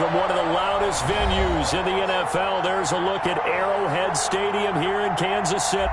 from one of the loudest venues in the NFL, there's a look at Arrowhead Stadium here in Kansas City.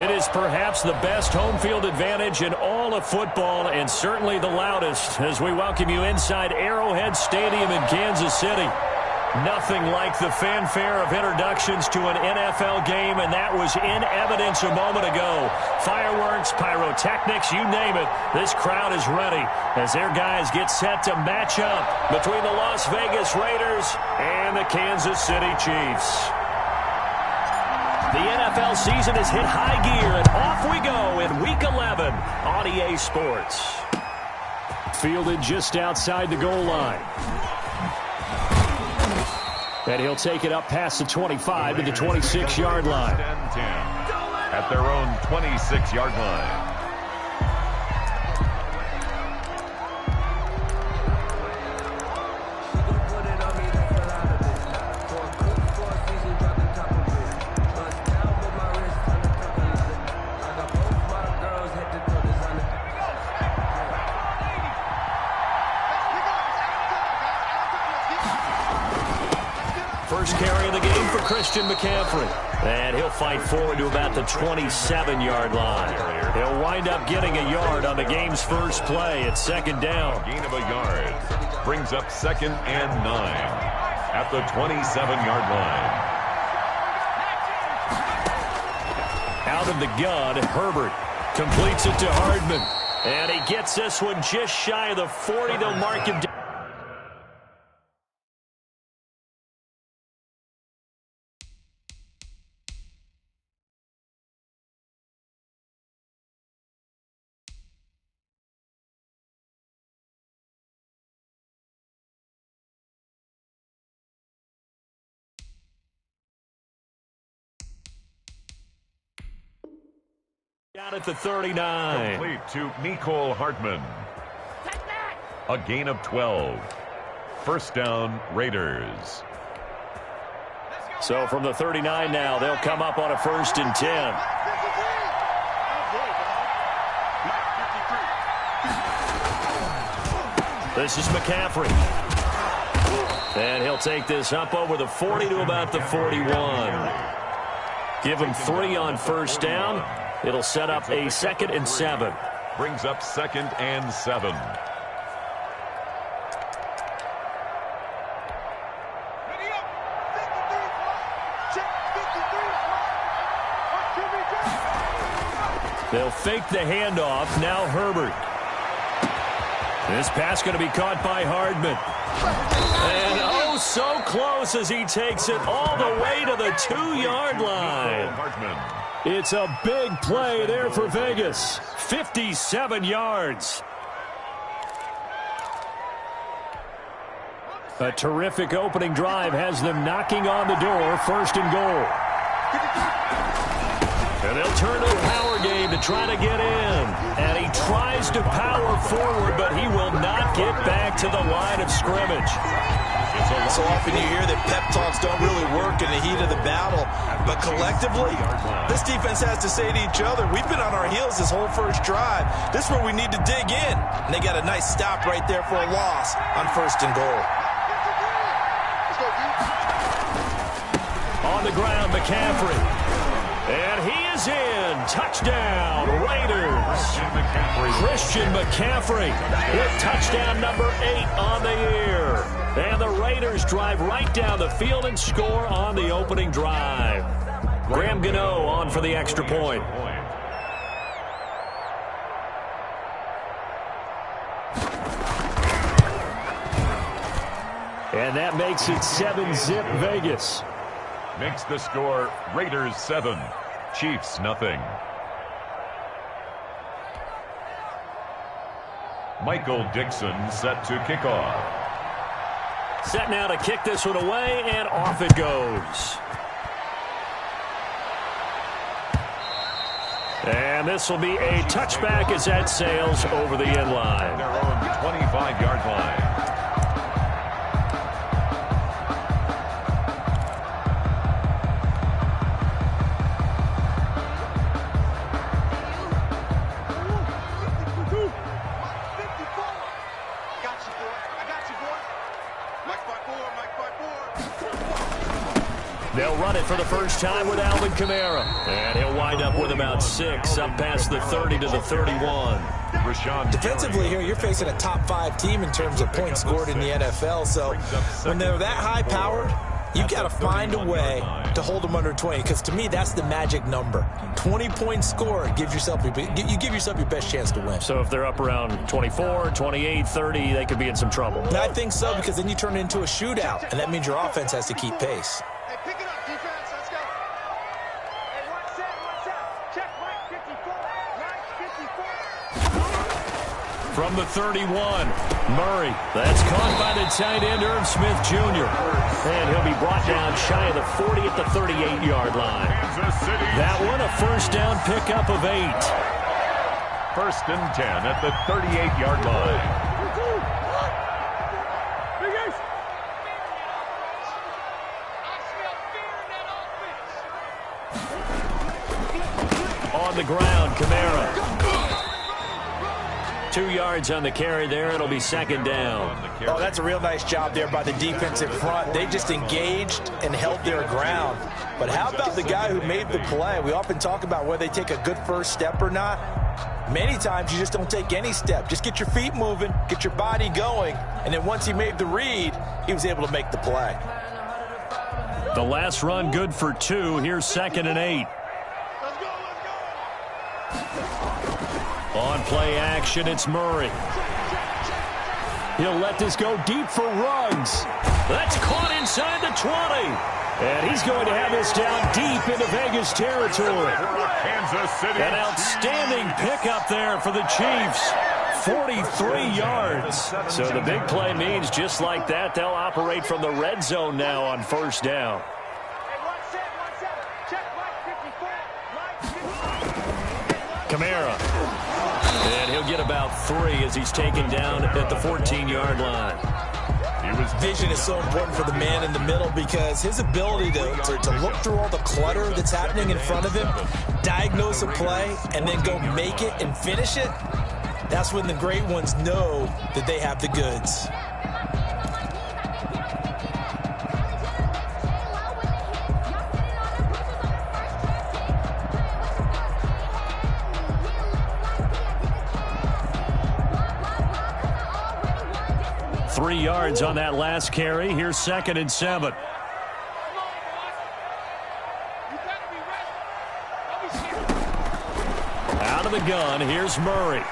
It is perhaps the best home field advantage in all of football, and certainly the loudest, as we welcome you inside Arrowhead Stadium in Kansas City. Nothing like the fanfare of introductions to an NFL game, and that was in evidence a moment ago. Fireworks, pyrotechnics, you name it. This crowd is ready as their guys get set to match up between the Las Vegas Raiders and the Kansas City Chiefs. The NFL season has hit high gear, and off we go in Week 11 on EA Sports. Fielded just outside the goal line. And he'll take it up past the 25 to the 26-yard line. At their own 26-yard line. First carry of the game for Christian McCaffrey. And he'll fight forward to about the 27-yard line. He'll wind up getting a yard on the game's first play at second down. Gain of a yard. Brings up 2nd and 9 at the 27-yard line. Out of the gun, Herbert completes it to Hardman. And he gets this one just shy of the 40. They'll mark him down. Down at the 39. Complete to Mecole Hardman. A gain of 12. First down, Raiders. So from the 39 now, they'll come up on a 1st and 10. This is McCaffrey. And he'll take this up over the 40 to about the 41. Give him 3 on first down. It'll set up a 2nd and 7. Brings up 2nd and 7. They'll fake the handoff. Now Herbert. This pass going to be caught by Hardman. And oh, so close as he takes it all the way to the 2-yard line. It's a big play there for Vegas. 57 yards. A terrific opening drive has them knocking on the door. 1st and goal. And they'll turn to the power game to try to get in. And he tries to power forward, but he will not get back to the line of scrimmage. So often you hear that pep talks don't really work in the heat of the battle. But collectively, this defense has to say to each other, we've been on our heels this whole first drive. This is where we need to dig in. And they got a nice stop right there for a loss on 1st and goal. McCaffrey. And he is in. Touchdown, Raiders. Christian McCaffrey with touchdown number 8 on the year. And the Raiders drive right down the field and score on the opening drive. Graham Gano on for the extra point. And that makes it 7-zip Vegas. Makes the score Raiders 7, Chiefs nothing. Michael Dixon set to kick off. Set now to kick this one away, and off it goes. And this will be a touchback as that sails over the end line. Their own 25-yard line. They'll run it for the first time with Alvin Kamara. And he'll wind up with about 6, up past the 30 to the 31. Defensively here, you're facing a top 5 team in terms of points scored in the NFL. So when they're that high-powered, you got to find a way to hold them under 20. Because to me, that's the magic number. 20 points scored, you give yourself your best chance to win. So if they're up around 24, 28, 30, they could be in some trouble. And I think so, because then you turn it into a shootout, and that means your offense has to keep pace. Pick it up, defense. Let's go. Hey, one set. Check right 54. Right 54. From the 31, Murray. That's caught by the tight end, Irv Smith Jr. And he'll be brought down shy of the 40 at the 38-yard line. That one, a first down pickup of 8. First and 10 at the 38-yard line. On the ground, Kamara. 2 yards on the carry there. It'll be second down. Oh, that's a real nice job there by the defensive front. They just engaged and held their ground. But how about the guy who made the play? We often talk about whether they take a good first step or not. Many times you just don't take any step. Just get your feet moving, get your body going, and then once he made the read, he was able to make the play. The last run good for 2. Here's second and 8. On play action, it's Murray. He'll let this go deep for Ruggs. That's caught inside the 20. And he's going to have this down deep into Vegas territory. An outstanding pickup there for the Chiefs. 43 yards. So the big play means just like that, they'll operate from the red zone now on first down. Kamara. And he'll get about 3 as he's taken down at the 14-yard line. Vision is so important for the man in the middle because his ability to look through all the clutter that's happening in front of him, diagnose a play, and then go make it and finish it, that's when the great ones know that they have the goods. Three yards on that last carry. Here's second and 7. Out of the gun, here's Murray.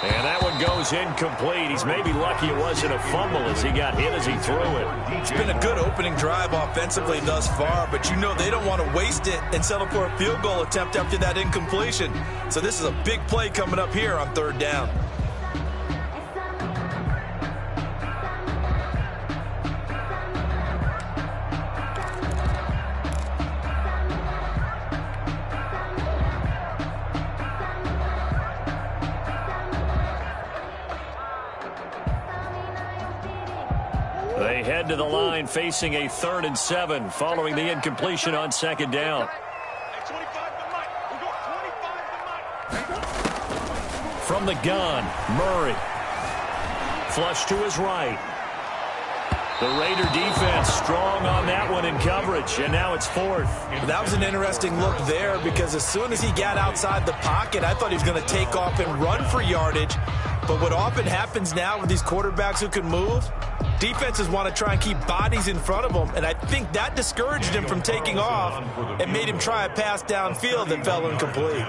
And that one goes incomplete. He's maybe lucky it wasn't a fumble as he got hit as he threw it. It's been a good opening drive offensively thus far, but you know they don't want to waste it and settle for a field goal attempt after that incompletion. So this is a big play coming up here on third down. They head to the line facing a 3rd and 7 following the incompletion on second down. From the gun, Murray. Flush to his right. The Raider defense strong on that one in coverage. scrimmage, and now it's 4th. That was an interesting look there because as soon as he got outside the pocket, I thought he was going to take off and run for yardage. But what often happens now with these quarterbacks who can move, defenses want to try and keep bodies in front of them, and I think that discouraged him from taking off and made him try a pass downfield that fell incomplete.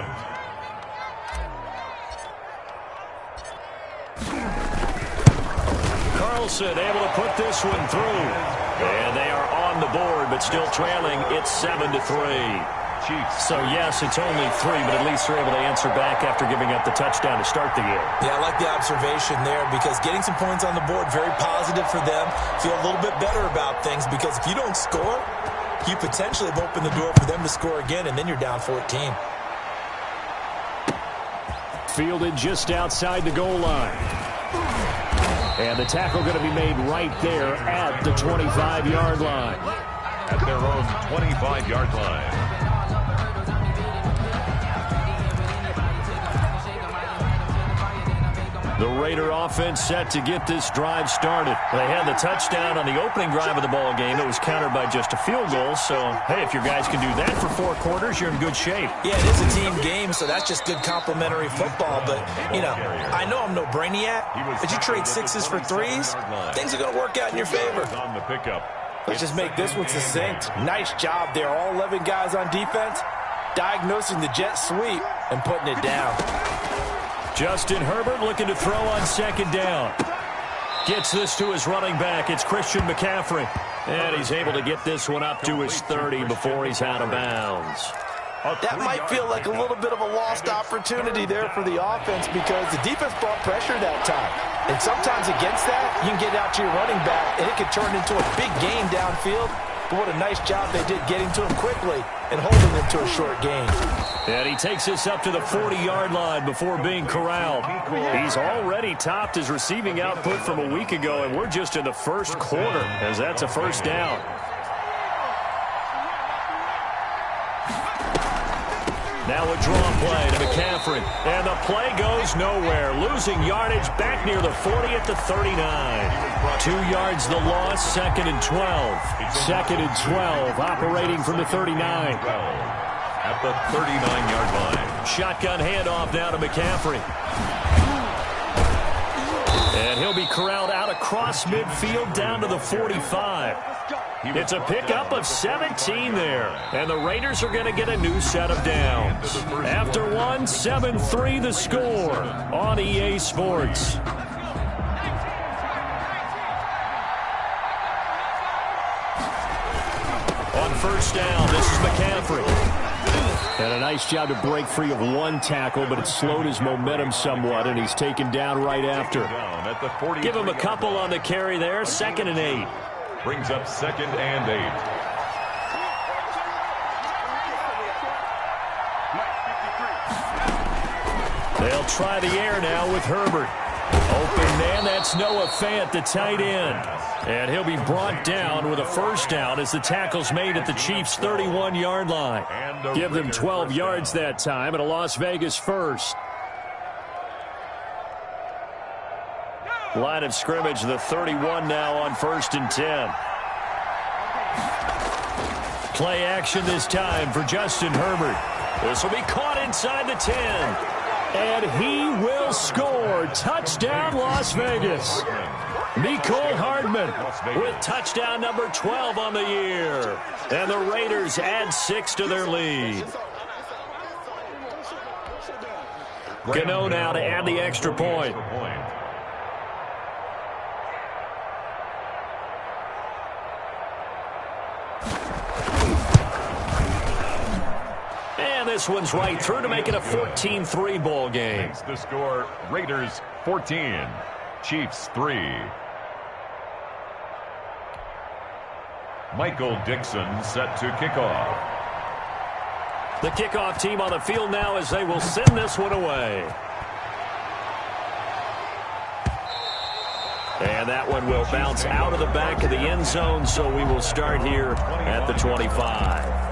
Carlson able to put this one through. And they are on the board, but still trailing. It's 7-3. So, yes, it's only 3, but at least they're able to answer back after giving up the touchdown to start the game. Yeah, I like the observation there because getting some points on the board, very positive for them. Feel a little bit better about things because if you don't score, you potentially have opened the door for them to score again, and then you're down 14. Fielded just outside the goal line. And the tackle going to be made right there at the 25-yard line. At their own 25-yard line. The Raider offense set to get this drive started. They had the touchdown on the opening drive of the ball game. It was countered by just a field goal. So, hey, if your guys can do that for 4 quarters, you're in good shape. Yeah, it is a team game, so that's just good complimentary football. But, you know, I know I'm no brainiac, but you trade 6s for 3s, things are going to work out in your favor. On the pickup. Let's just make this one succinct. Nice job there. All 11 guys on defense diagnosing the jet sweep and putting it down. Justin Herbert looking to throw on 2nd down. Gets this to his running back. It's Christian McCaffrey. And he's able to get this one up to his 30 before he's out of bounds. That might feel like a little bit of a lost opportunity there for the offense because the defense brought pressure that time. And sometimes against that, you can get out to your running back, and it can turn into a big game downfield. But what a nice job they did getting to him quickly and holding him to a short gain. And he takes this up to the 40-yard line before being corralled. He's already topped his receiving output from a week ago, and we're just in the first quarter as that's a 1st down. Now a draw play to McCaffrey. And the play goes nowhere. Losing yardage back near the 40 at the 39. 2 yards the loss, 2nd and 12. 2nd and 12, operating from the 39. At the 39-yard line. Shotgun handoff now to McCaffrey. And he'll be corralled out across midfield down to the 45. It's a pickup of 17 there. And the Raiders are going to get a new set of downs. After one, 7-3 the score on EA Sports. On 1st down, this is McCaffrey. And a nice job to break free of 1 tackle, but it slowed his momentum somewhat, and he's taken down right after. Give him a couple on the carry there, 2nd and 8. Brings up 2nd and 8. They'll try the air now with Herbert. Open man, that's Noah Fant, the tight end. And he'll be brought down with a 1st down as the tackle's made at the Chiefs' 31-yard line. Give them 12 yards that time and a Las Vegas 1st. Line of scrimmage, the 31 now on 1st and 10. Play action this time for Justin Herbert. This will be caught inside the 10. And he will score. Touchdown, Las Vegas. Mecole Hardman with touchdown number 12 on the year. And the Raiders add 6 to their lead. Gano now to add the extra point. And this one's right through to make it a 14-3 ball game. The score, Raiders 14, Chiefs 3. Michael Dixon set to kick off. The kickoff team on the field now as they will send this one away. And that one will bounce out of the back of the end zone, so we will start here at the 25.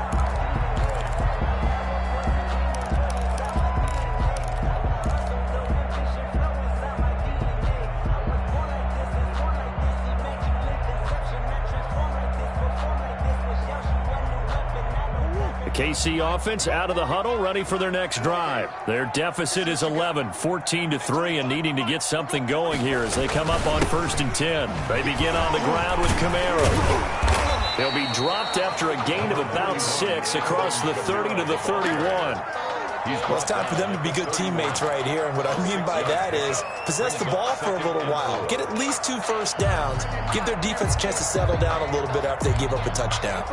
KC offense out of the huddle, ready for their next drive. Their deficit is 11, 14-3, and needing to get something going here as they come up on 1st and 10. They begin on the ground with Kamara. He'll be dropped after a gain of about 6 across the 30 to the 31. Well, it's time for them to be good teammates right here, and what I mean by that is possess the ball for a little while, get at least 2 first downs, give their defense a chance to settle down a little bit after they give up a touchdown.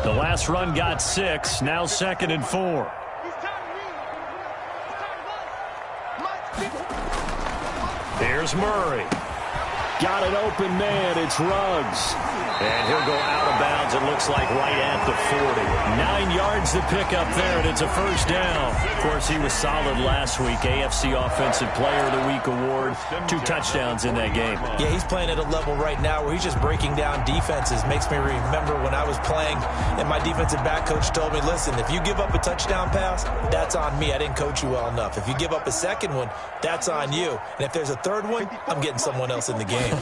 The last run got 6, now 2nd and 4. Here's Murray. Got an open man. It's Ruggs. And he'll go out of bounds, it looks like, right at the 40. 9 yards to pick up there, and it's a first down. Of course, he was solid last week. AFC Offensive Player of the Week award. 2 touchdowns in that game. Yeah, he's playing at a level right now where he's just breaking down defenses. Makes me remember when I was playing, and my defensive back coach told me, listen, if you give up a touchdown pass, that's on me. I didn't coach you well enough. If you give up a second one, that's on you. And if there's a third one, I'm getting someone else in the game.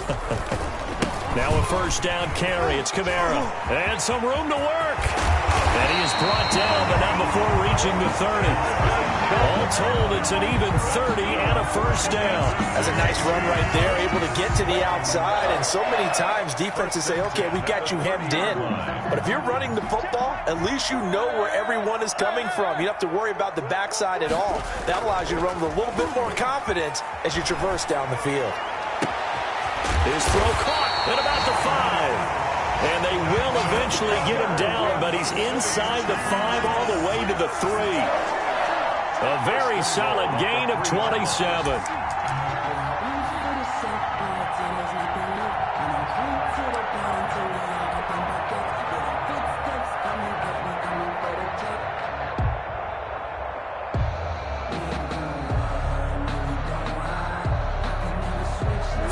Now a first down carry. It's Kamara. And some room to work. And he is brought down, but not before reaching the 30. All told, it's an even 30 and a first down. That's a nice run right there, able to get to the outside. And so many times defenses say, okay, we got you hemmed in. But if you're running the football, at least you know where everyone is coming from. You don't have to worry about the backside at all. That allows you to run with a little bit more confidence as you traverse down the field. His throw caught at about the 5. And they will eventually get him down, but he's inside the 5 all the way to the 3. A very solid gain of 27.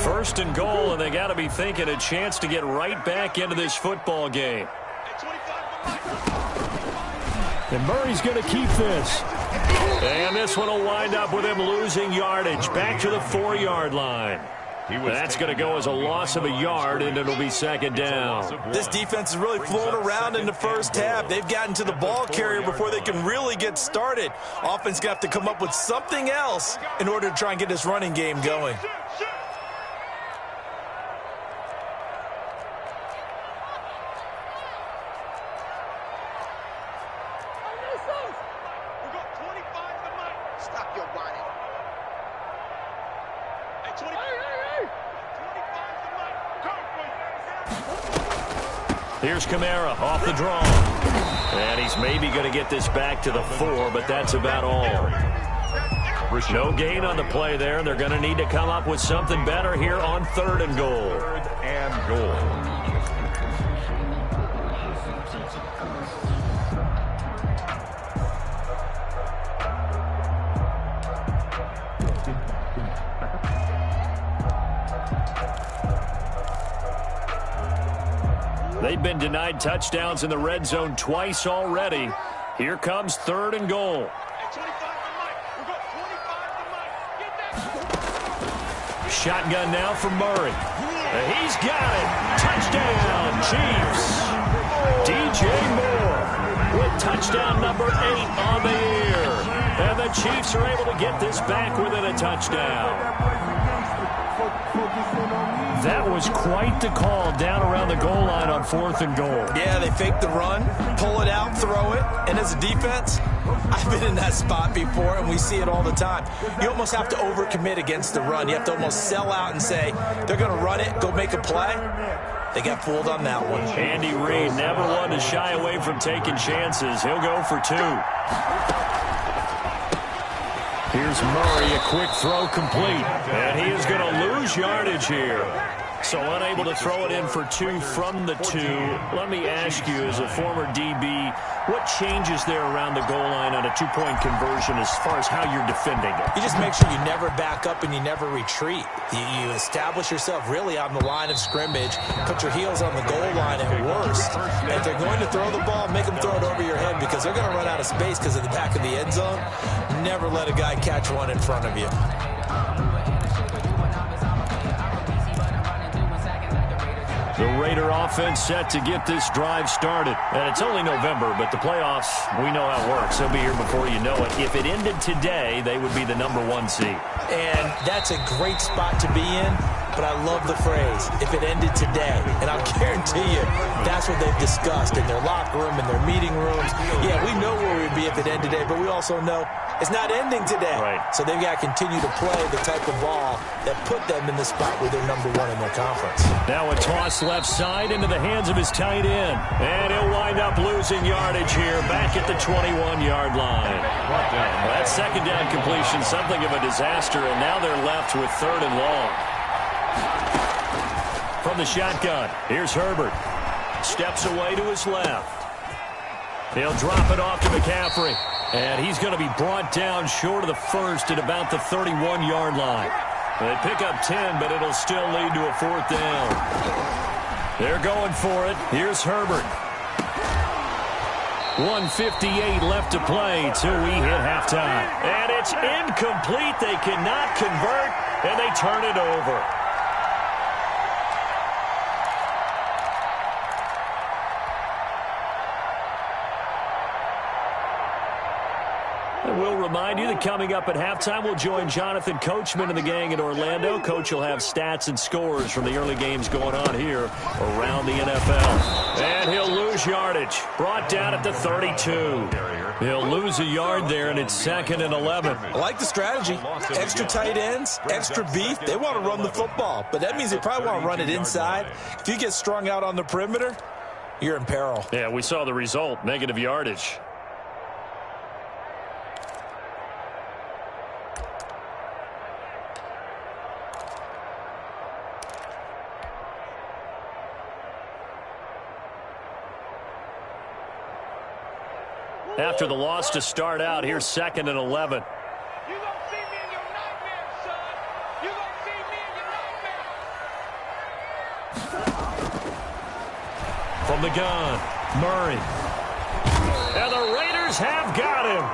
First and goal, and they got to be thinking a chance to get right back into this football game. And Murray's going to keep this. And this one will wind up with him losing yardage back to the 4-yard line. That's going to go as a loss of a yard, and it'll be 2nd down. This defense is really flown around in the first half. They've gotten to the ball carrier before they can really get started. Offense got to come up with something else in order to try and get this running game going. Here's Kamara off the draw. And he's maybe going to get this back to the 4, but that's about all. No gain on the play there. They're going to need to come up with something better here on 3rd and goal. 3rd and goal. They've been denied touchdowns in the red zone twice already. Here comes 3rd and goal. Shotgun now for Murray. He's got it. Touchdown, Chiefs. DJ Moore with touchdown number 8 on the year. And the Chiefs are able to get this back within a touchdown. That was quite the call down around the goal line on 4th and goal. Yeah, they fake the run, pull it out, throw it. And as a defense, I've been in that spot before, and we see it all the time. You almost have to overcommit against the run. You have to almost sell out and say, they're going to run it, go make a play. They got fooled on that one. Andy Reid never one to shy away from taking chances. He'll go for 2. Here's Murray, a quick throw complete. And he is going to lose yardage here. So unable to throw it in for 2 from the 2. Let me ask you, as a former DB, what changes there around the goal line on a 2-point conversion as far as how you're defending it? You just make sure you never back up and you never retreat. You establish yourself really on the line of scrimmage, put your heels on the goal line at worst. And if they're going to throw the ball, make them throw it over your head because they're going to run out of space because of the back of the end zone. Never let a guy catch one in front of you. The Raider offense set to get this drive started. And it's only November, but the playoffs, we know how it works. They'll be here before you know it. If it ended today, they would be the #1 seed. And that's a great spot to be in, but I love the phrase, if it ended today. And I'll guarantee you, that's what they've discussed in their locker room, in their meeting rooms. Yeah, we know where we'd be if it ended today, but we also know it's not ending today. Right. So they've got to continue to play the type of ball that put them in the spot where they're #1 in their conference. Now a toss left side into the hands of his tight end. And he'll wind up losing yardage here back at the 21-yard line. That second down completion, something of a disaster, and now they're left with 3rd and long. From the shotgun, here's Herbert. Steps away to his left. He'll drop it off to McCaffrey. And he's going to be brought down short of the first at about the 31-yard line. They pick up 10, but it'll still lead to a 4th down. They're going for it. Here's Herbert. 1:58 left to play till we hit halftime. And it's incomplete. They cannot convert, and they turn it over. We'll remind you that coming up at halftime, we'll join Jonathan Coachman and the gang in Orlando. Coach will have stats and scores from the early games going on here around the NFL. And he'll lose yardage. Brought down at the 32. He'll lose a yard there, and it's 2nd and 11. I like the strategy. Extra tight ends, extra beef. They want to run the football, but that means they probably want to run it inside. If you get strung out on the perimeter, you're in peril. Yeah, we saw the result, negative yardage. After the loss to start out, here's 2nd and 11. You gonna see me in your nightmares, son. You gonna see me in your nightmares. From the gun, Murray. And the Raiders have got him.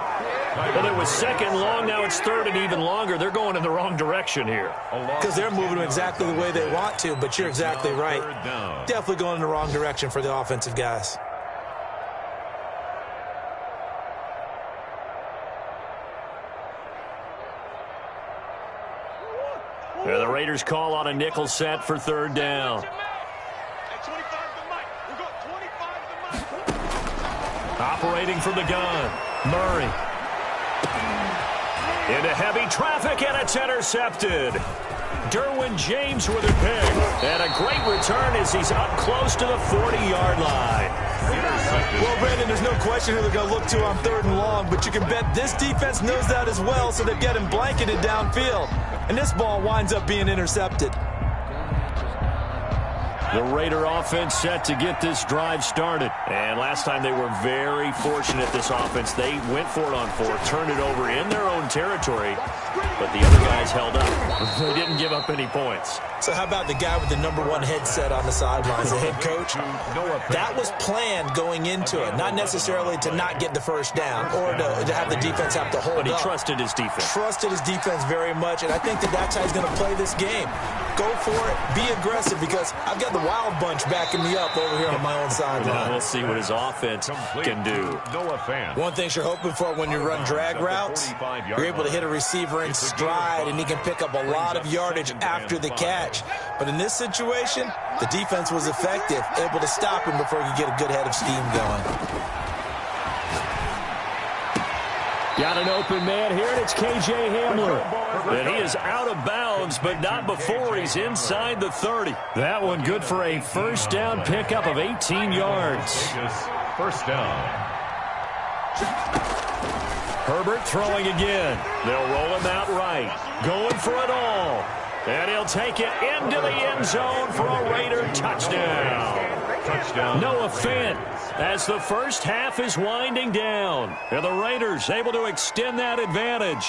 Well, it was 2nd long, now it's 3rd and even longer. They're going in the wrong direction here. Because they're moving exactly the way they want to, but you're exactly right. Definitely going in the wrong direction for the offensive guys. Yeah, the Raiders call on a nickel set for 3rd down. Operating from the gun, Murray. Into heavy traffic, and it's intercepted. Derwin James with a pick. And a great return as he's up close to the 40-yard line. Well, Brandon, there's no question who they're going to look to on 3rd and long, but you can bet this defense knows that as well, so they're getting blanketed downfield. And this ball winds up being intercepted. The Raider offense set to get this drive started. And last time they were very fortunate, this offense. They went for it on 4th, turned it over in their own territory, but the other guys held up. They didn't give up any points. So how about the guy with the #1 headset on the sidelines, the head coach? That was planned going into it, not necessarily to not get the first down or to have the defense have to hold up. But he trusted his defense. Trusted his defense very much, and I think that's how he's going to play this game. Go for it, be aggressive, because I've got the Wild Bunch backing me up over here on my own sideline. We'll see what his offense can do. One thing you're hoping for when you run drag routes, you're able to hit a receiver in stride, and he can pick up a lot of yardage after the catch. But in this situation, the defense was effective, able to stop him before he could get a good head of steam going. Got an open man here, and it's K.J. Hamler. And he is out of bounds, but not before he's inside the 30. That one good for a first down pickup of 18 yards. First down. Herbert throwing again. They'll roll him out right. Going for it all. And he'll take it into the end zone for a Raider touchdown. Noah Fant as the first half is winding down. And the Raiders able to extend that advantage.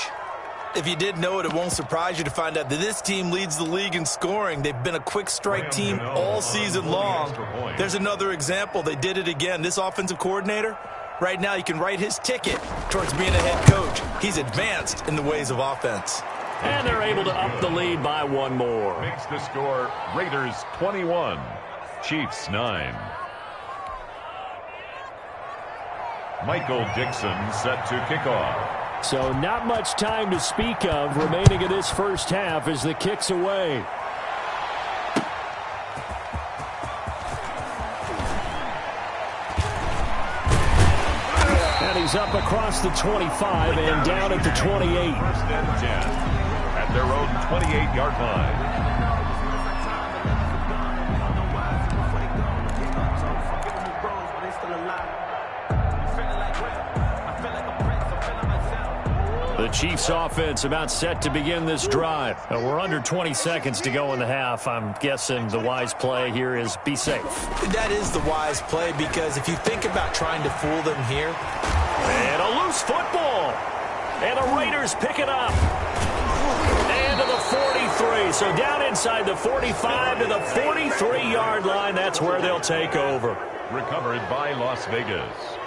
If you didn't know it, it won't surprise you to find out that this team leads the league in scoring. They've been a quick strike team all season long. There's another example. They did it again. This offensive coordinator, right now you can write his ticket towards being a head coach. He's advanced in the ways of offense. And they're able to up the lead by one more. Makes the score Raiders 21, Chiefs 9. Michael Dixon set to kick off. So not much time to speak of remaining in this first half as the kick's away. And he's up across the 25 and down at the 28. First and 10 at their own 28-yard line. The Chiefs offense about set to begin this drive. We're under 20 seconds to go in the half. I'm guessing the wise play here is be safe. That is the wise play, because if you think about trying to fool them here. And a loose football. And the Raiders pick it up. And to the 43. So down inside the 45 to the 43-yard line. That's where they'll take over. Recovered by Las Vegas.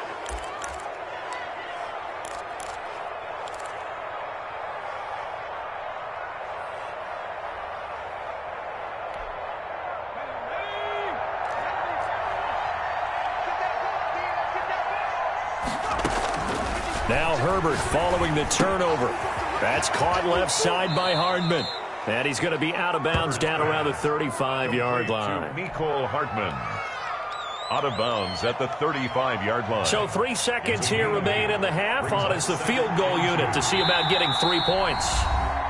Now Herbert following the turnover. That's caught left side by Hardman. And he's going to be out of bounds down around the 35-yard line. Mecole Hardman. Out of bounds at the 35-yard line. So 3 seconds here remain in the half. On is the field goal unit to see about getting 3 points.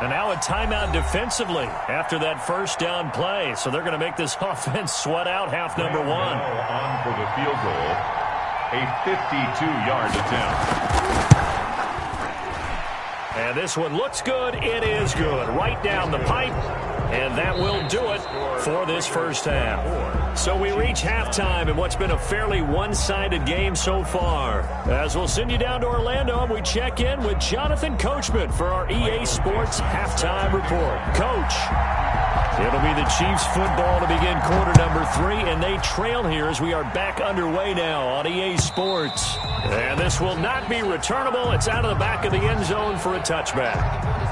And now a timeout defensively after that first down play. So they're going to make this offense sweat out half number one. On for the field goal. A 52-yard attempt. And this one looks good. It is good. Right down the pipe. And that will do it for this first half. So we reach halftime in what's been a fairly one-sided game so far. As we'll send you down to Orlando, we check in with Jonathan Coachman for our EA Sports Halftime Report. Coach, it'll be the Chiefs football to begin quarter number 3, and they trail here as we are back underway now on EA Sports. And this will not be returnable. It's out of the back of the end zone for a touchback.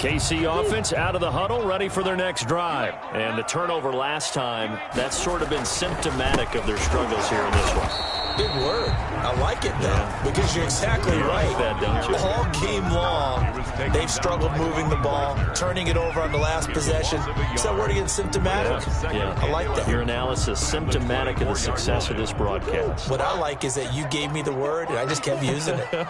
KC offense out of the huddle, ready for their next drive. And the turnover last time, that's sort of been symptomatic of their struggles here in this one. Big word. I like it, though, because you're exactly right. Like that, don't you? All game long, they've struggled moving the ball, turning it over on the last possession. Is that word again, symptomatic? Yeah. I like that. Your analysis, symptomatic of the success of this broadcast. What I like is that you gave me the word, and I just kept using it.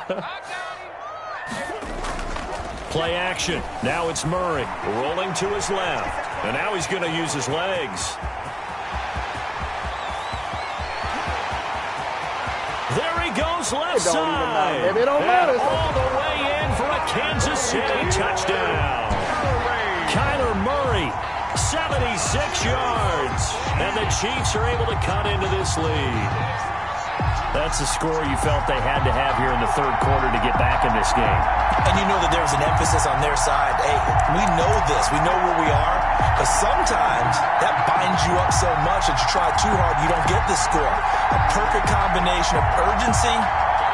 Play action. Now it's Murray rolling to his left. And now he's going to use his legs. There he goes left side. It don't matter. All the way in for a Kansas City touchdown. Kyler Murray, 76 yards. And the Chiefs are able to cut into this lead. That's the score you felt they had to have here in the third quarter to get back in this game. And you know that there was an emphasis on their side. Hey, we know this. We know where we are. But sometimes that binds you up so much that you try too hard, you don't get the score. A perfect combination of urgency,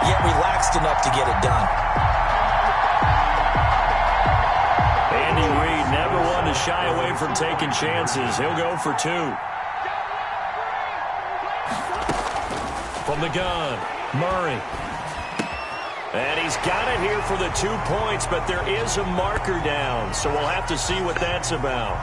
yet relaxed enough to get it done. Andy Reid never one to shy away from taking chances. He'll go for 2. From the gun, Murray. And he's got it here for the 2 points, but there is a marker down, so we'll have to see what that's about.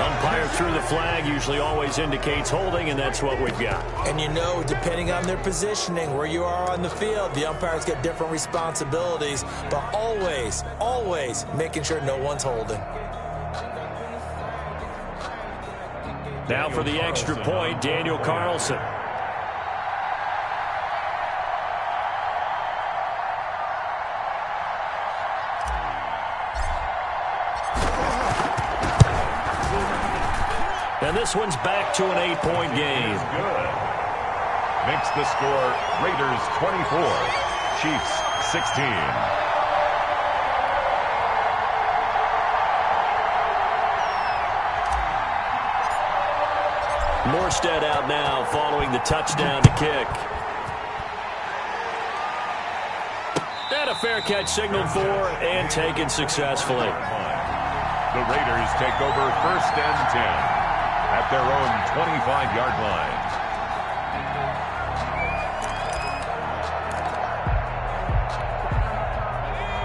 Umpire threw the flag, usually always indicates holding, and that's what we've got. And you know, depending on their positioning, where you are on the field, the umpires get different responsibilities, but always, always making sure no one's holding. Now for the extra point, Daniel Carlson. And this one's back to an 8-point game. Good. Makes the score Raiders 24, Chiefs 16. Morstead out now following the touchdown to kick. And a fair catch signaled for and taken successfully. The Raiders take over 1st and 10 at their own 25-yard line.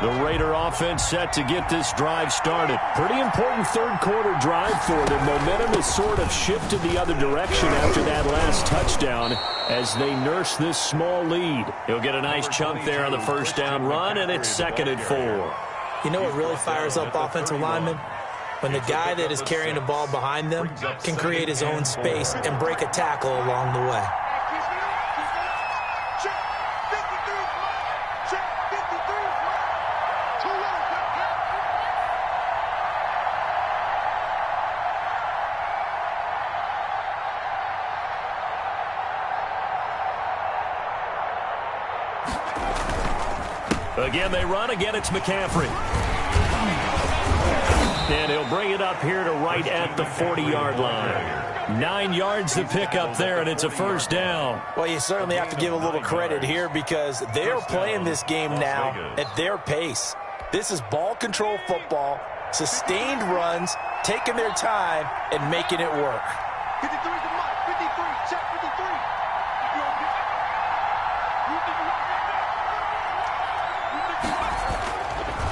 The Raider offense set to get this drive started. Pretty important third-quarter drive for them. Momentum has sort of shifted the other direction after that last touchdown as they nurse this small lead. He'll get a nice chunk there on the first down run, and it's 2nd and 4. You know what really fires up offensive linemen? When the guy that is carrying the ball behind them can create his own space and break a tackle along the way. Again, they run. Again, it's McCaffrey. And he'll bring it up here to right at the 40-yard line. 9 yards to pick up there, and it's a first down. Well, you certainly have to give a little credit here because they're playing this game now at their pace. This is ball control football, sustained runs, taking their time, and making it work. 53 is the mark. 53. Check 53.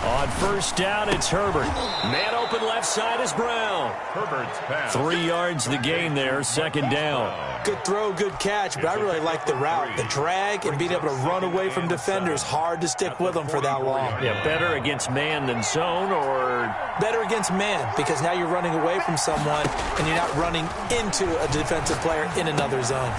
On first down, it's Herbert. Man open left side is Brown. Herbert's pass. 3 yards the gain there, 2nd down. Good throw, good catch, but I really like the route. The drag and being able to run away from defenders, hard to stick with them for that long. Yeah, better against man than zone, or better against man because now you're running away from someone and you're not running into a defensive player in another zone.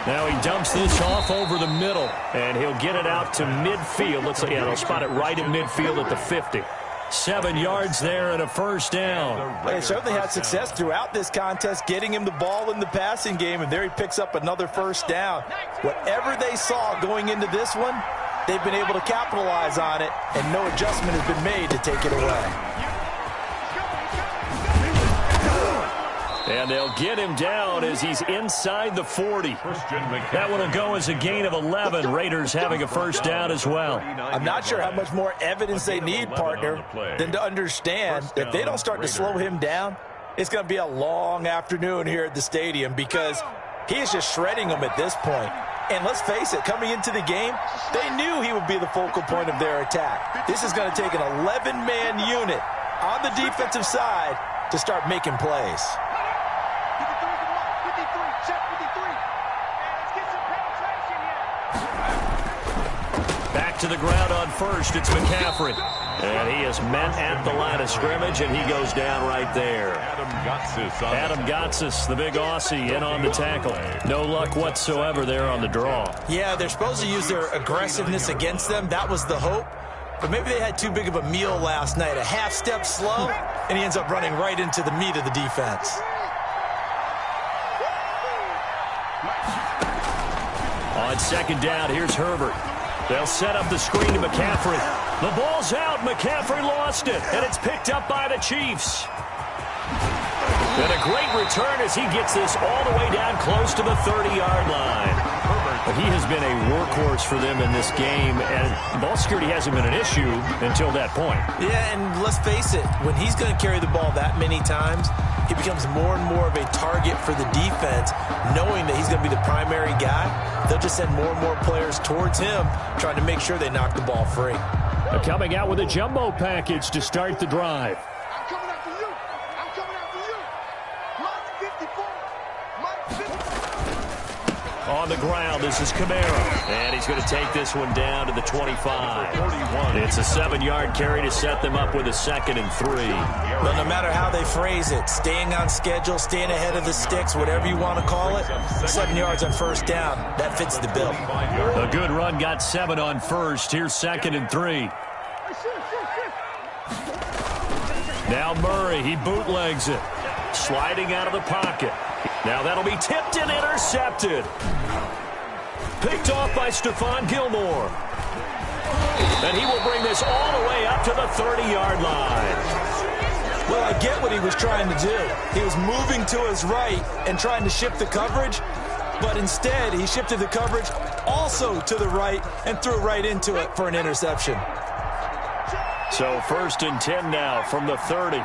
now he dumps this off over the middle, and he'll get it out to midfield. Looks like, yeah, they'll spot it right at midfield at the 50. 7 yards there and a first down. They certainly had success throughout this contest, getting him the ball in the passing game, and there he picks up another first down. Whatever they saw going into this one, they've been able to capitalize on it, and no adjustment has been made to take it away. And they'll get him down as he's inside the 40. That one will go as a gain of 11. Raiders having a first down as well. I'm not sure how much more evidence they need, partner, than to understand that if they don't start to slow him down, it's going to be a long afternoon here at the stadium because he is just shredding them at this point. And let's face it, coming into the game, they knew he would be the focal point of their attack. This is going to take an 11-man unit on the defensive side to start making plays. Back to the ground on first, it's McCaffrey. And he is met at the line of scrimmage, and he goes down right there. Adam Gotsis, the big Aussie, in on the tackle. No luck whatsoever there on the draw. Yeah, they're supposed to use their aggressiveness against them. That was the hope. But maybe they had too big of a meal last night. A half step slow, and he ends up running right into the meat of the defense. On second down, here's Herbert. They'll set up the screen to McCaffrey. The ball's out. McCaffrey lost it, and it's picked up by the Chiefs. And a great return as he gets this all the way down close to the 30-yard line. But he has been a workhorse for them in this game, and ball security hasn't been an issue until that point. Yeah, and let's face it, when he's going to carry the ball that many times, he becomes more and more of a target for the defense, knowing that he's going to be the primary guy. They'll just send more and more players towards him, trying to make sure they knock the ball free. Coming out with a jumbo package to start the drive. I'm coming after you. I'm coming after you. Mike 54. Mike 54. On the ground, this is Kamara. And he's going to take this one down to the 25. It's a 7-yard carry to set them up with a 2nd and 3. But no matter how they phrase it, staying on schedule, staying ahead of the sticks, whatever you want to call it, 7 yards on first down, that fits the bill. A good run got 7 on first. Here's 2nd and 3. Now Murray, he bootlegs it. sliding out of the pocket. Now that'll be tipped and intercepted. Picked off by Stephon Gilmore. And he will bring this all the way up to the 30-yard line. Well, I get what he was trying to do. He was moving to his right and trying to shift the coverage, but instead he shifted the coverage also to the right and threw right into it for an interception. So 1st and 10 now from the 30.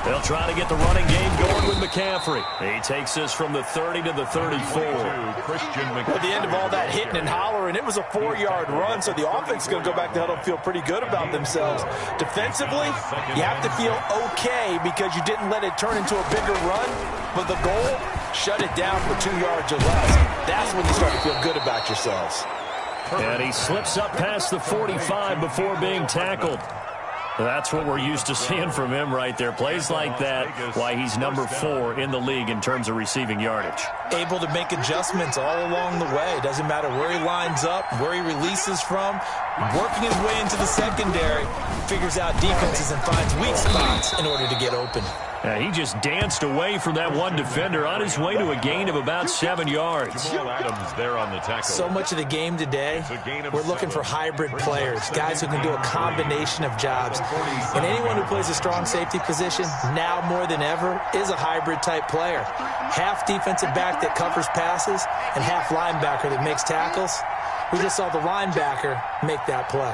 They'll try to get the running game going with McCaffrey. He takes this from the 30 to the 34. At the end of all that hitting and hollering, it was a 4-yard run, so the offense is going to go back to huddle and feel pretty good about themselves. Defensively, you have to feel okay because you didn't let it turn into a bigger run, but the goal, shut it down for 2 yards or less. That's when you start to feel good about yourselves. And he slips up past the 45 before being tackled. That's what we're used to seeing from him right there. Plays like that, why he's number 4 in the league in terms of receiving yardage. Able to make adjustments all along the way. Doesn't matter where he lines up, where he releases from. Working his way into the secondary, figures out defenses and finds weak spots in order to get open. He just danced away from that one defender on his way to a gain of about 7 yards. Adams there on the tackle. So much of the game today, we're looking for hybrid players, guys who can do a combination of jobs. And anyone who plays a strong safety position, now more than ever, is a hybrid-type player. Half defensive back that covers passes and half linebacker that makes tackles. We just saw the linebacker make that play.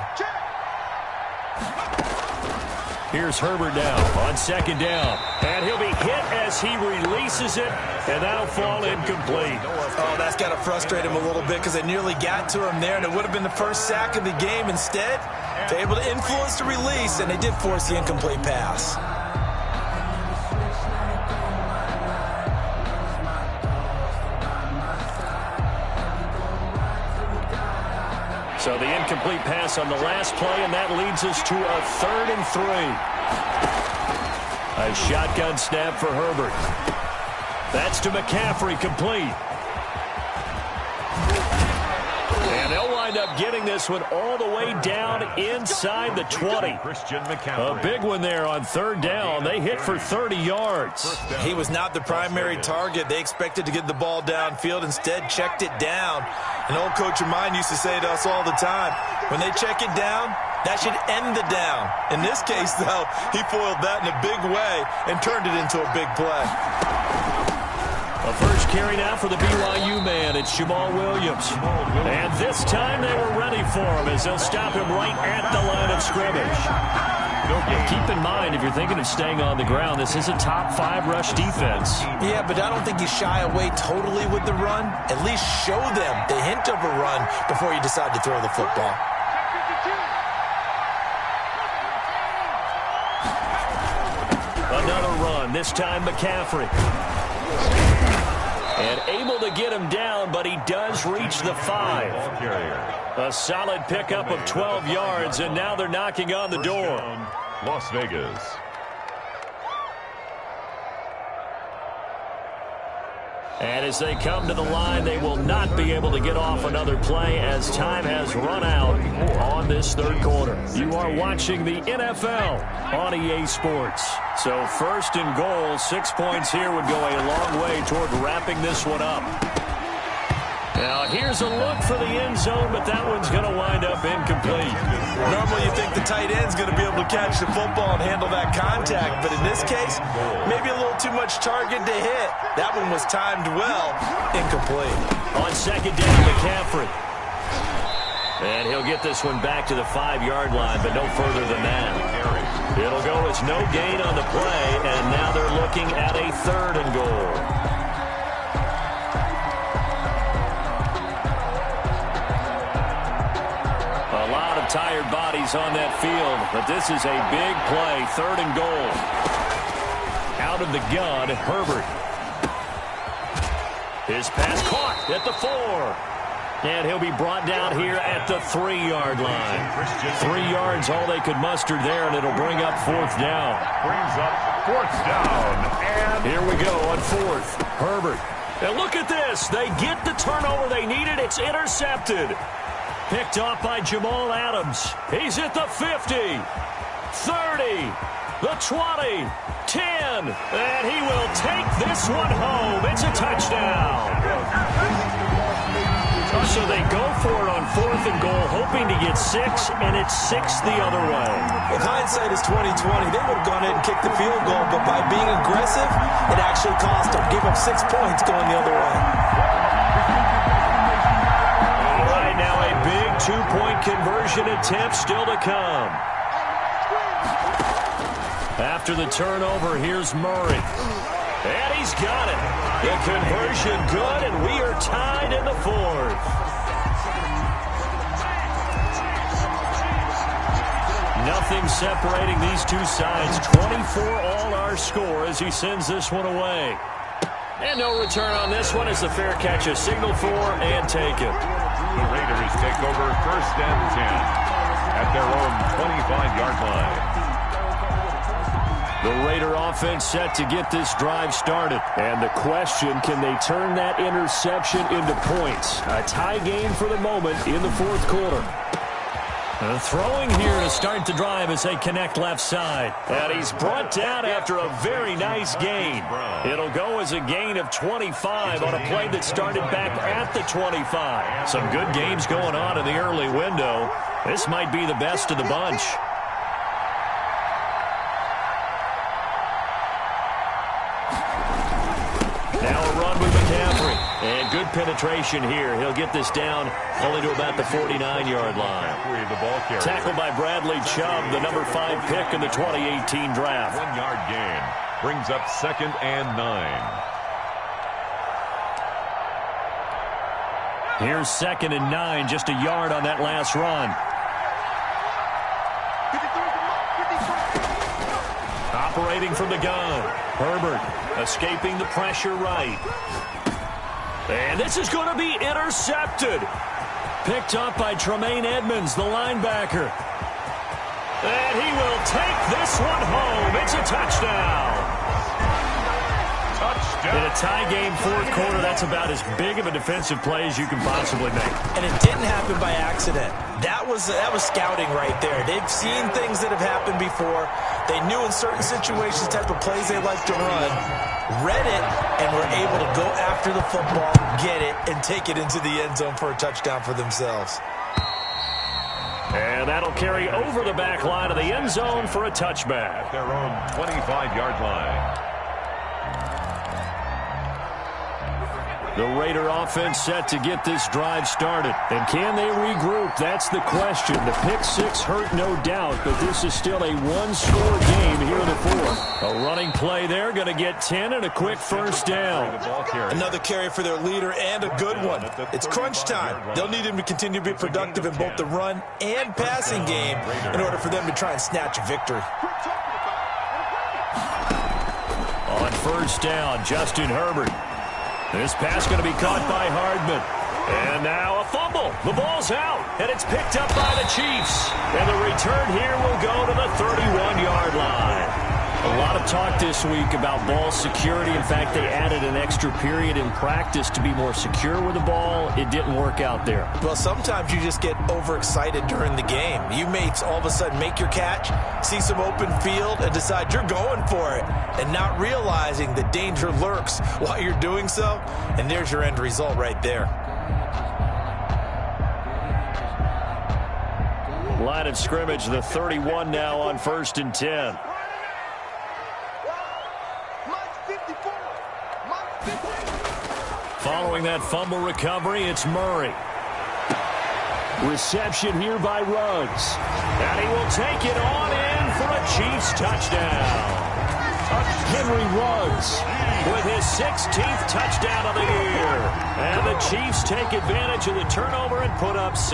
Here's Herbert now on 2nd down. And he'll be hit as he releases it, and that'll fall incomplete. Oh, that's got to frustrate him a little bit because they nearly got to him there, and it would have been the first sack of the game. Instead, they're able to influence the release, and they did force the incomplete pass. So the incomplete pass on the last play, and that leads us to a 3rd and 3. A shotgun snap for Herbert. That's to McCaffrey, complete. And they'll wind up getting this one all the way down inside the 20. A big one there on 3rd down. They hit for 30 yards. He was not the primary target. They expected to get the ball downfield. Instead, checked it down. An old coach of mine used to say to us all the time, when they check it down, that should end the down. In this case, though, he foiled that in a big way and turned it into a big play. A first carry now for the BYU man. It's Jamal Williams. And this time they were ready for him as they'll stop him right at the line of scrimmage. Keep in mind, if you're thinking of staying on the ground, this is a top 5 rush defense. Yeah, but I don't think you shy away totally with the run. At least show them the hint of a run before you decide to throw the football. Another run, this time McCaffrey. And able to get him down, but he does reach the 5. A solid pickup of 12 yards, and now they're knocking on the door. Las Vegas. And as they come to the line, they will not be able to get off another play as time has run out on this 3rd quarter. You are watching the NFL on EA Sports. So 1st and goal, 6 points here would go a long way toward wrapping this one up. Now here's a look for the end zone, but that one's going to wind up incomplete. Normally you think the tight end's going to be able to catch the football and handle that contact, but in this case, maybe a little too much target to hit. That one was timed well, incomplete. On 2nd down, McCaffrey. And he'll get this one back to the 5-yard line, but no further than that. It'll go as no gain on the play, and now they're looking at a 3rd and goal. Tired bodies on that field, but this is a big play. 3rd and goal. Out of the gun, Herbert. His pass caught at the 4. And he'll be brought down here at the 3-yard line. 3 yards, all they could muster there, and it'll bring up 4th down. Brings up 4th down. And here we go on 4th. Herbert. And look at this. They get the turnover they needed. It's intercepted. Picked off by Jamal Adams. He's at the 50, 30, the 20, 10, and he will take this one home. It's a touchdown. So they go for it on 4th and goal, hoping to get 6, and it's 6 the other way. If hindsight is 20/20, they would have gone ahead and kicked the field goal, but by being aggressive, it actually cost them. Give up 6 points going the other way. All right, now a big 2-point conversion attempt still to come. After the turnover, here's Murray. And he's got it. The conversion good, and we are tied in the 4th. Nothing separating these two sides. 24 all our score as he sends this one away. And no return on this one as the fair catch is signaled for and taken. The Raiders take over 1st and 10 at their own 25-yard line. The Raider offense set to get this drive started. And the question, can they turn that interception into points? A tie game for the moment in the 4th quarter. Throwing here to start the drive as they connect left side. And he's brought down after a very nice gain. It'll go as a gain of 25 on a play that started back at the 25. Some good games going on in the early window. This might be the best of the bunch. Now a run with McCaffrey. And good penetration here. He'll get this down only to about the 49-yard line. Tackled by Bradley Chubb, the number 5 pick in the 2018 draft. 1-yard gain brings up 2nd and 9. Here's 2nd and 9, just a yard on that last run. Operating from the gun. Herbert escaping the pressure right. And this is going to be intercepted. Picked up by Tremaine Edmonds, the linebacker. And he will take this one home. It's a touchdown. In a tie game, 4th quarter, that's about as big of a defensive play as you can possibly make. And it didn't happen by accident. That was scouting right there. They've seen things that have happened before. They knew in certain situations the type of plays they like to run, read it, and were able to go after the football, get it, and take it into the end zone for a touchdown for themselves. And that'll carry over the back line of the end zone for a touchback. At their own 25-yard line. The Raider offense set to get this drive started. And can they regroup? That's the question. The pick 6 hurt, no doubt, but this is still a 1-score game here in the 4th. A running play there, going to get 10 and a quick first down. Another carry for their leader and a good one. It's crunch time. They'll need him to continue to be productive in both the run and passing game in order for them to try and snatch a victory. On first down, Justin Herbert. This pass going to be caught by Hardman. And now a fumble. The ball's out, and it's picked up by the Chiefs. And the return here will go to the 31-yard line. A lot of talk this week about ball security. In fact, they added an extra period in practice to be more secure with the ball. It didn't work out there. Well, sometimes you just get overexcited during the game. You may all of a sudden make your catch, see some open field, and decide you're going for it, and not realizing the danger lurks while you're doing so. And there's your end result right there. Line of scrimmage, the 31 now on 1st and 10. Following that fumble recovery, it's Murray. Reception here by Ruggs. And he will take it on in for a Chiefs touchdown. Henry Ruggs with his 16th touchdown of the year. And the Chiefs take advantage of the turnover and put up 6.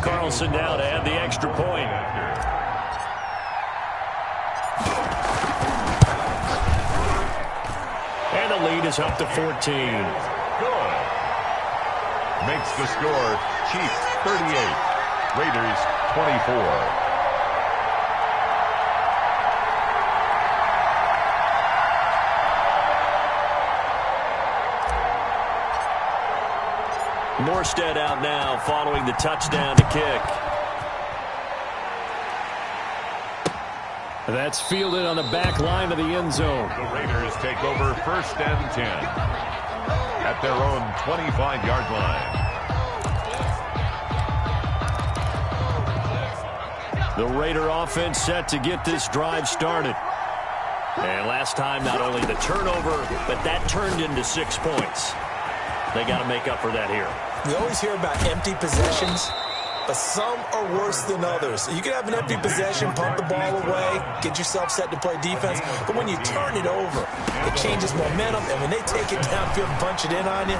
Carlson now to add the extra point. lead is up to 14. Good. Makes the score Chiefs 38, Raiders 24. Morstead out now following the touchdown to kick. That's fielded on the back line of the end zone. The Raiders take over 1st and 10 at their own 25-yard line. The Raider offense set to get this drive started. And last time, not only the turnover, but that turned into 6 points. They got to make up for that here. We always hear about empty possessions, but some are worse than others. You can have an empty possession, pump the ball away, get yourself set to play defense, but when you turn it over, it changes momentum, and when they take it downfield and punch it in on you,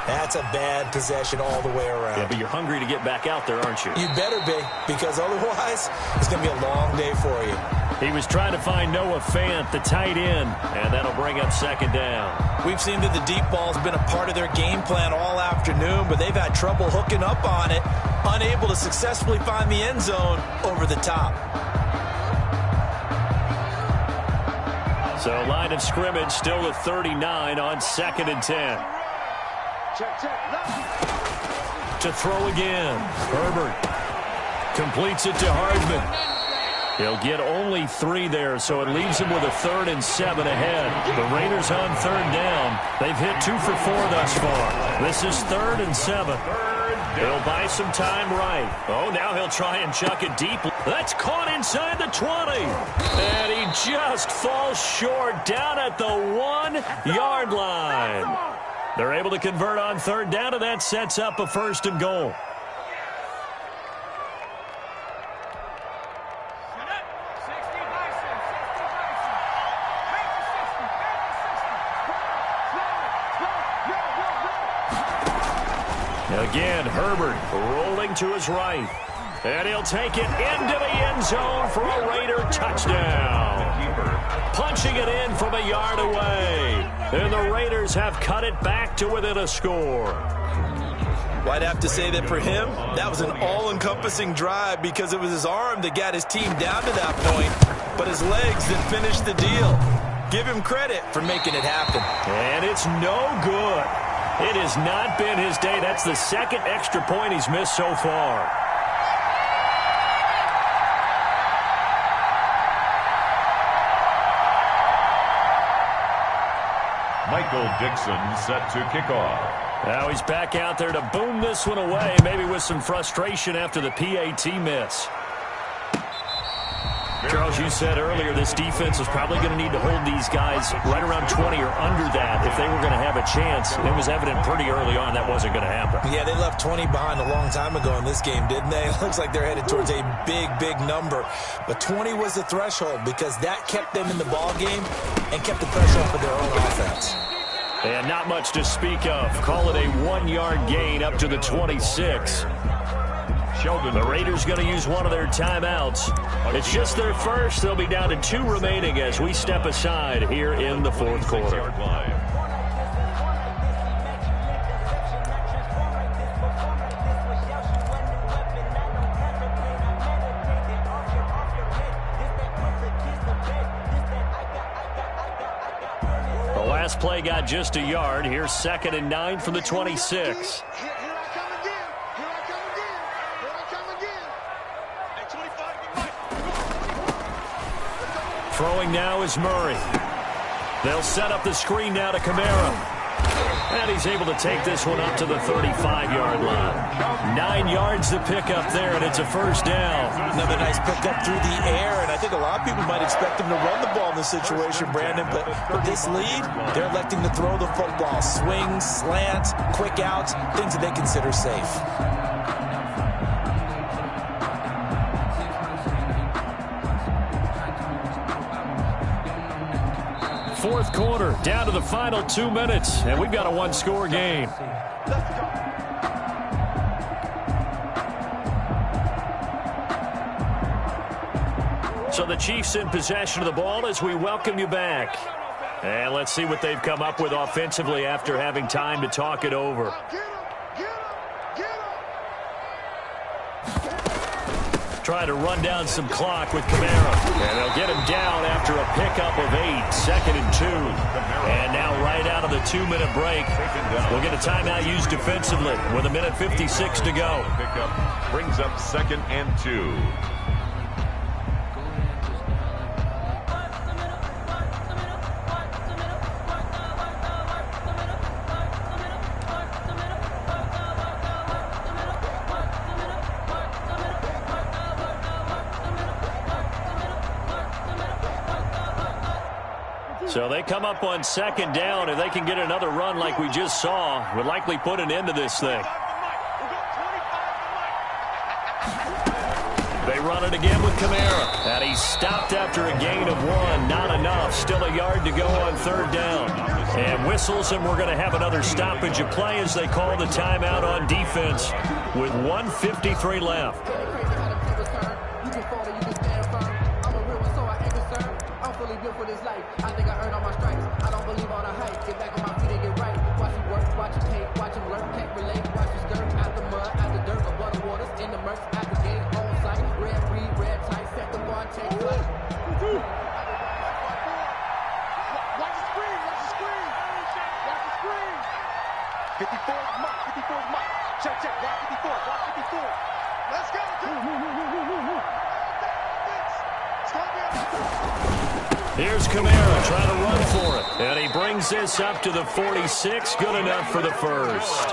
that's a bad possession all the way around. Yeah, but you're hungry to get back out there, aren't you? You better be, because otherwise, it's going to be a long day for you. He was trying to find Noah Fant, the tight end, and that'll bring up 2nd down. We've seen that the deep ball's been a part of their game plan all afternoon, but they've had trouble hooking up on it, unable to successfully find the end zone over the top. So line of scrimmage still with 39 on 2nd and 10. Check, check. To throw again. Herbert completes it to Hardman. He'll get only 3 there, so it leaves him with a 3rd and 7 ahead. The Raiders on 3rd down. They've hit 2 for 4 thus far. This is 3rd and 7. He'll buy some time right. Oh, now he'll try and chuck it deep. That's caught inside the 20. And he just falls short down at the 1-yard line. They're able to convert on 3rd down, and that sets up a 1st and goal. Again, Herbert rolling to his right. And he'll take it into the end zone for a Raider touchdown. Punching it in from a yard away. And the Raiders have cut it back to within a score. Well, I'd have to say that for him, that was an all-encompassing drive because it was his arm that got his team down to that point, but his legs that finished the deal. Give him credit for making it happen. And it's no good. It has not been his day. That's the 2nd extra point he's missed so far. Michael Dixon set to kick off. Now he's back out there to boom this one away, maybe with some frustration after the PAT miss. Charles, you said earlier this defense was probably going to need to hold these guys right around 20 or under that if they were going to have a chance. It was evident pretty early on that wasn't going to happen. Yeah, they left 20 behind a long time ago in this game, didn't they? It looks like they're headed towards a big, big number. But 20 was the threshold because that kept them in the ball game and kept the pressure off of their own offense. And not much to speak of. Call it a 1-yard gain up to the 26. The Raiders going to use one of their timeouts. It's just their first. They'll be down to 2 remaining as we step aside here in the 4th quarter. The last play got just a yard. Here's 2nd and 9 from the 26. Throwing now is Murray. They'll set up the screen now to Kamara. And he's able to take this one up to the 35-yard line. 9 yards to pick up there, and it's a 1st down. Another nice pickup through the air, and I think a lot of people might expect him to run the ball in this situation, Brandon, but with this lead, they're electing to throw the football. Swings, slants, quick outs, things that they consider safe. Fourth quarter, down to the final 2 minutes, and we've got a 1-score game. So the Chiefs in possession of the ball as we welcome you back. And let's see what they've come up with offensively after having time to talk it over. Trying to run down some clock with Kamara. And they'll get him down after a pickup of 8, 2nd and 2. And now right out of the 2-minute break, we'll get a timeout used defensively with 1:56 to go. Pickup brings up 2nd and 2. So they come up on 2nd down. If they can get another run like we just saw, would likely put an end to this thing. They run it again with Kamara. And he's stopped after a gain of 1. Not enough. Still a yard to go on 3rd down. And whistles, and we're going to have another stoppage of play as they call the timeout on defense with 1:53 left. Here's Kamara trying to run for it. And he brings this up to the 46. Good enough for the first.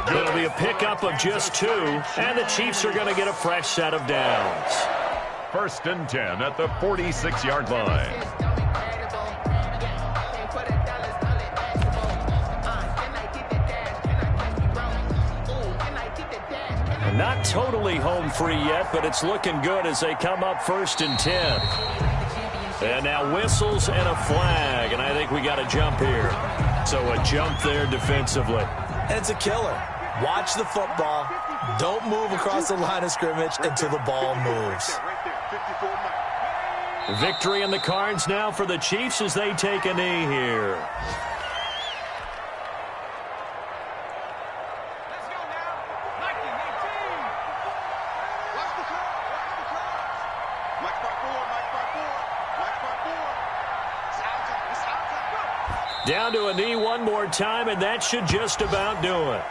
It'll be a pickup of just 2. And the Chiefs are going to get a fresh set of downs. 1st and 10 at the 46-yard line. Not totally home free yet, but it's looking good as they come up 1st and 10. And now whistles and a flag, and I think we got a jump here. So a jump there defensively. And it's a killer. Watch the football. Don't move across the line of scrimmage until the ball moves. Victory in the cards now for the Chiefs as they take a knee here. Down to a knee one more time, and that should just about do it.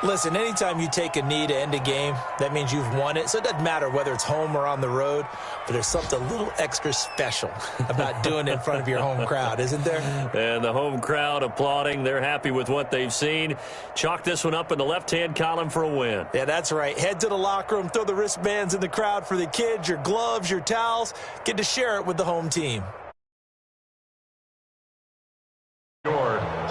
Listen, anytime you take a knee to end a game, that means you've won it. So it doesn't matter whether it's home or on the road, but there's something a little extra special about doing it in front of your home crowd, isn't there? And the home crowd applauding. They're happy with what they've seen. Chalk this one up in the left-hand column for a win. Yeah, that's right. Head to the locker room, throw the wristbands in the crowd for the kids, your gloves, your towels. Get to share it with the home team.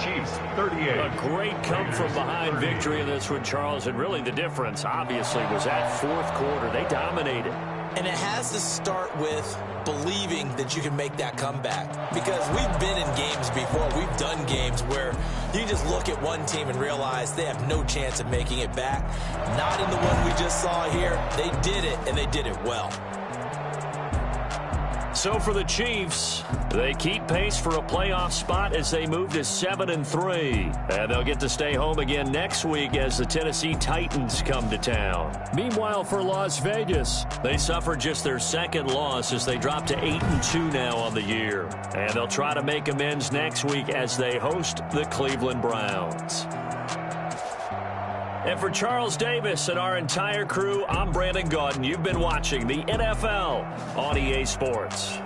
Chiefs 38. A great come-from-behind victory in this one, Charles. And really the difference, obviously, was that 4th quarter. They dominated. And it has to start with believing that you can make that comeback. Because we've been in games before. We've done games where you just look at one team and realize they have no chance of making it back. Not in the one we just saw here. They did it, and they did it well. So for the Chiefs, they keep pace for a playoff spot as they move to 7-3. And they'll get to stay home again next week as the Tennessee Titans come to town. Meanwhile, for Las Vegas, they suffered just their 2nd loss as they drop to 8-2 now on the year. And they'll try to make amends next week as they host the Cleveland Browns. And for Charles Davis and our entire crew, I'm Brandon Gaudin. You've been watching the NFL on EA Sports.